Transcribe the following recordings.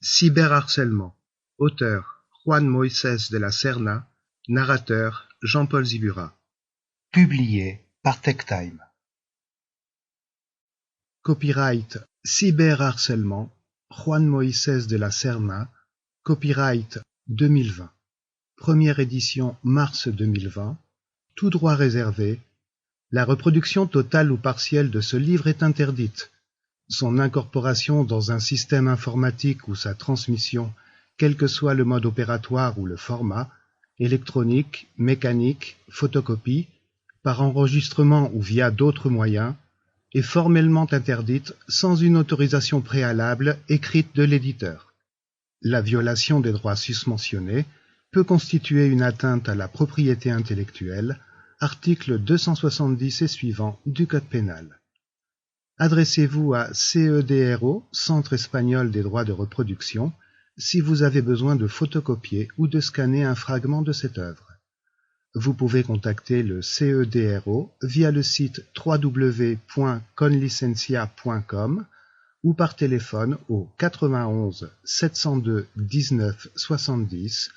Cyberharcèlement. Auteur Juan Moisés de la Serna. Narrateur Jean-Paul Zibura. Publié par TechTime. Copyright Cyberharcèlement. Juan Moisés de la Serna. Copyright 2020. Première édition mars 2020. Tout droit réservé. La reproduction totale ou partielle de ce livre est interdite. Son incorporation dans un système informatique ou sa transmission, quel que soit le mode opératoire ou le format, électronique, mécanique, photocopie, par enregistrement ou via d'autres moyens, est formellement interdite sans une autorisation préalable écrite de l'éditeur. La violation des droits susmentionnés peut constituer une atteinte à la propriété intellectuelle, article 270 et suivants du Code pénal. Adressez-vous à CEDRO, Centre espagnol des droits de reproduction, si vous avez besoin de photocopier ou de scanner un fragment de cette œuvre. Vous pouvez contacter le CEDRO via le site www.conlicencia.com ou par téléphone au 91 702 19 70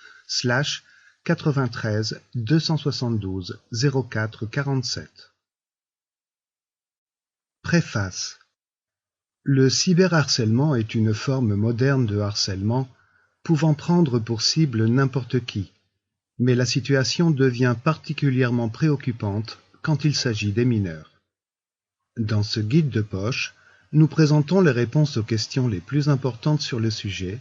/ 93 272 04 47. Préface. Le cyberharcèlement est une forme moderne de harcèlement pouvant prendre pour cible n'importe qui, mais la situation devient particulièrement préoccupante quand il s'agit des mineurs. Dans ce guide de poche, nous présentons les réponses aux questions les plus importantes sur le sujet.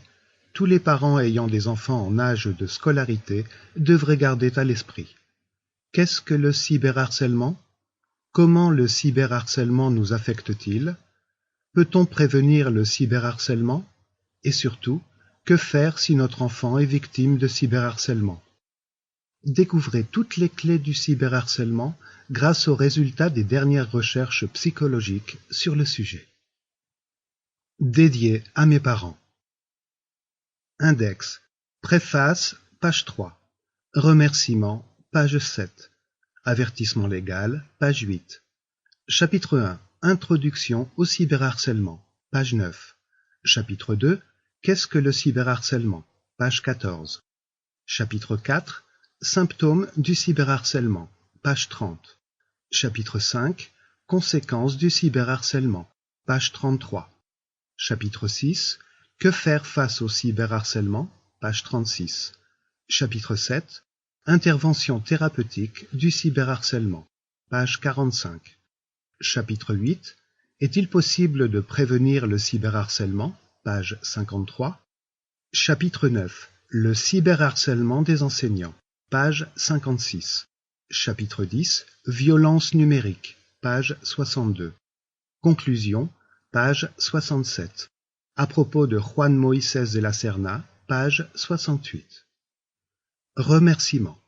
Tous les parents ayant des enfants en âge de scolarité devraient garder à l'esprit. Qu'est-ce que le cyberharcèlement ? Comment le cyberharcèlement nous affecte-t-il ? Peut-on prévenir le cyberharcèlement ? Et surtout, que faire si notre enfant est victime de cyberharcèlement ? Découvrez toutes les clés du cyberharcèlement grâce aux résultats des dernières recherches psychologiques sur le sujet. Dédié à mes parents. Index. Préface, page 3. Remerciements, page 7. Avertissement légal, page 8. Chapitre 1. Introduction au cyberharcèlement, page 9. Chapitre 2. Qu'est-ce que le cyberharcèlement, page 14. Chapitre 4. Symptômes du cyberharcèlement, page 30. Chapitre 5. Conséquences du cyberharcèlement, page 33. Chapitre 6. Que faire face au cyberharcèlement, page 36. Chapitre 7. Intervention thérapeutique du cyberharcèlement, page 45. Chapitre 8. Est-il possible de prévenir le cyberharcèlement, page 53. Chapitre 9. Le cyberharcèlement des enseignants, page 56. Chapitre 10. Violence numérique, page 62. Conclusion, page 67. À propos de Juan Moisés de la Serna, page 68. Remerciements.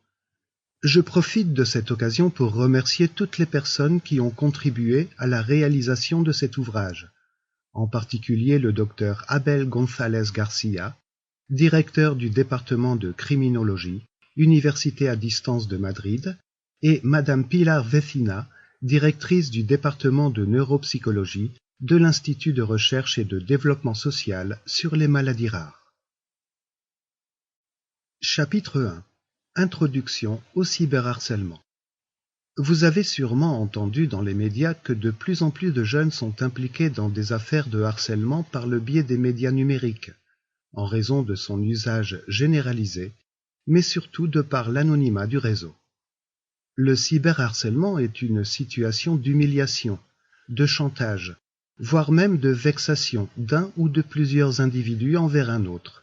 Je profite de cette occasion pour remercier toutes les personnes qui ont contribué à la réalisation de cet ouvrage, en particulier le Dr Abel González Garcia, directeur du département de criminologie, Université à distance de Madrid, et Madame Pilar Vecina, directrice du département de neuropsychologie de l'Institut de recherche et de développement social sur les maladies rares. Chapitre 1. Introduction au cyberharcèlement. Vous avez sûrement entendu dans les médias que de plus en plus de jeunes sont impliqués dans des affaires de harcèlement par le biais des médias numériques, en raison de son usage généralisé, mais surtout de par l'anonymat du réseau. Le cyberharcèlement est une situation d'humiliation, de chantage, voire même de vexation d'un ou de plusieurs individus envers un autre.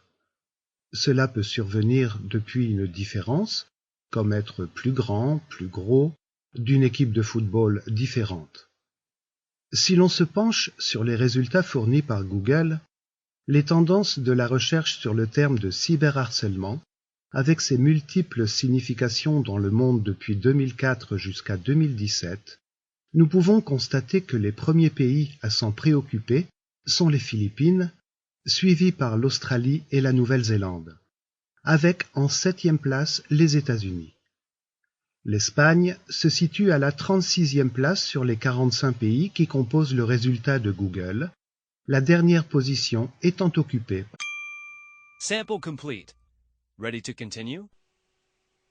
Cela peut survenir depuis une différence, comme être plus grand, plus gros, d'une équipe de football différente. Si l'on se penche sur les résultats fournis par Google, les tendances de la recherche sur le terme de cyberharcèlement, avec ses multiples significations dans le monde depuis 2004 jusqu'à 2017, nous pouvons constater que les premiers pays à s'en préoccuper sont les Philippines, suivis par l'Australie et la Nouvelle-Zélande, avec en 7e place les États-Unis. L'Espagne se situe à la 36e place sur les 45 pays qui composent le résultat de Google, la dernière position étant occupée Sample complete. Ready to continue?